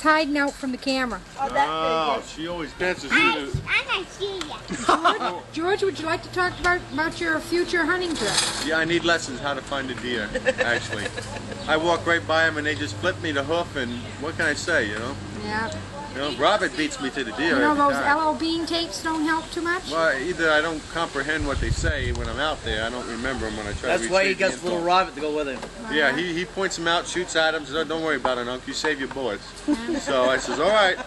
hiding out from the camera. Oh, she always dances through the... I'm not sure yet. George, would you like to talk about your future hunting trip? Yeah, I need lessons how to find a deer, actually. I walk right by them and they just flip me the hoof, and what can I say, you know? Yeah. You know, Robert beats me to the deer. You know every those time. LL Bean tapes don't help too much? Well, either I don't comprehend what they say when I'm out there, I don't remember them when I try to That's why he retrieve gets the little info. Robert to go with him. Yeah, he points them out, shoots at them, says, oh, don't worry about it, Unc, you save your bullets. So I says, all right.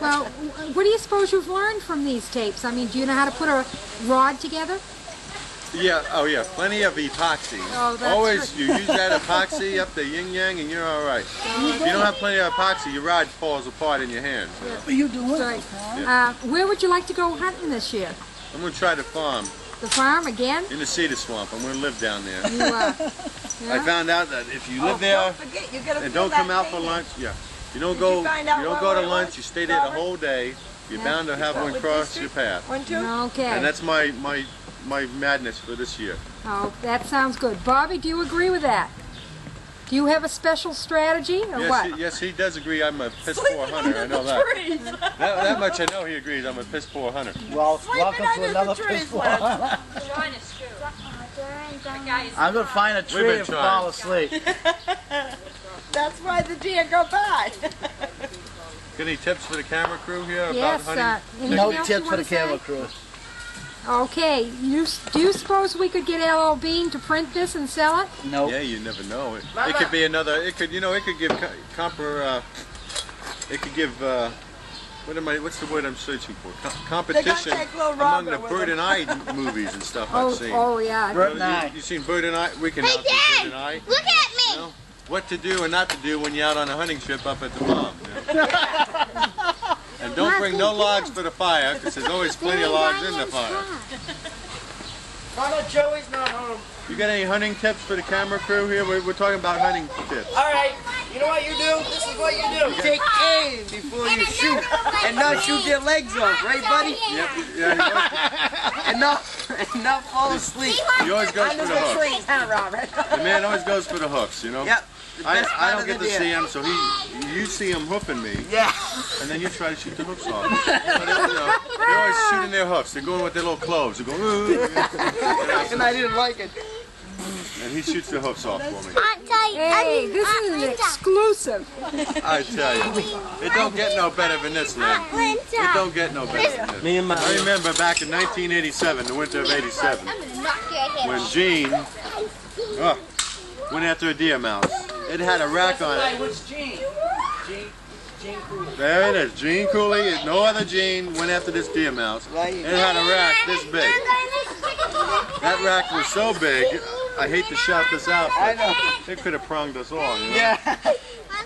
Well, what do you suppose you've learned from these tapes? I mean, do you know how to put a rod together? Yeah, oh yeah, plenty of epoxy. Oh, that's Always, right. you use that epoxy up the yin-yang and you're all right. If you don't have plenty of epoxy, your rod falls apart in your hands. You know? What are you doing? Right. Where would you like to go hunting this year? I'm going to try the farm The farm again? in the cedar swamp. I'm going to live down there. You, I yeah? found out that if you live there and don't come out for lunch, you don't go to lunch, you stay there the whole day, you're bound to have one cross your path. Okay. And that's my madness for this year. Oh, that sounds good. Bobby, do you agree with that? Do you have a special strategy or what? Yes, he does agree I'm a piss poor hunter. I know that. That much I know he agrees I'm a piss poor hunter. Well, welcome to another peaceful hunt. I'm going to find a tree and fall asleep. That's why the deer go by. Got any tips for the camera crew here about Yes, hunting? anything No else you tips for wanna the camera say? crew. Okay, do you suppose we could get LL Bean to print this and sell it? No. Yeah, you never know. It could be another. It could, you know, it could give what's the word I'm searching for? Competition among the Bird and Eye movies and stuff I've seen. Oh yeah. Bird and Eye. You seen Bird and Eye? We can Hey, out Bird and Dad! Eye. Look at me! You know, what to do and not to do when you're out on a hunting trip up at the farm. You know? And don't bring no logs for the fire, because there's always plenty of logs in the fire. Mama, Joey's not home. You got any hunting tips for the camera crew here? We're talking about hunting tips. All right, you know what you do? This is what you do. Take aim before you shoot, and not shoot their legs off, right, buddy? Yep, yeah, And not fall asleep. he always goes for the hooks. Robert. The man always goes for the hooks, you know? Yep. the best I part don't of get the to deer. see him, so you see him hoofing me, Yeah. and then you try to shoot the hooks off. So they're always shooting their hoofs. They're going with their little cloves. They're going, ooh. And I didn't like it. And he shoots the hoofs off for me. Hey, this is an exclusive. I tell you, it don't get no better than this, man. It don't get no better than this. Me and my I remember back in 1987, the winter of '87, when Gene went after a deer mouse. It had a rack on it. What's Gene? Gene Cooley. There it is, Gene Cooley. No other Gene went after this deer mouse. It had a rack this big. That rack was so big, I hate to shout this out, but it could have pronged us all, you know? Yeah.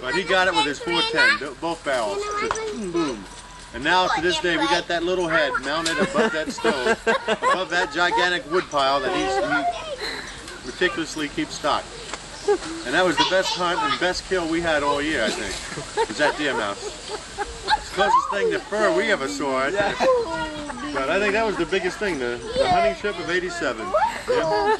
But he got it with his 410, both barrels. Just boom. And now to this day, we got that little head mounted above that stove, above that gigantic wood pile that he meticulously keeps stocked. And that was the best hunt and best kill we had all year, I think, was that deer mouse. It's the closest thing to fur we ever saw, I think. But I think that was the biggest thing, the hunting trip of '87. Yeah.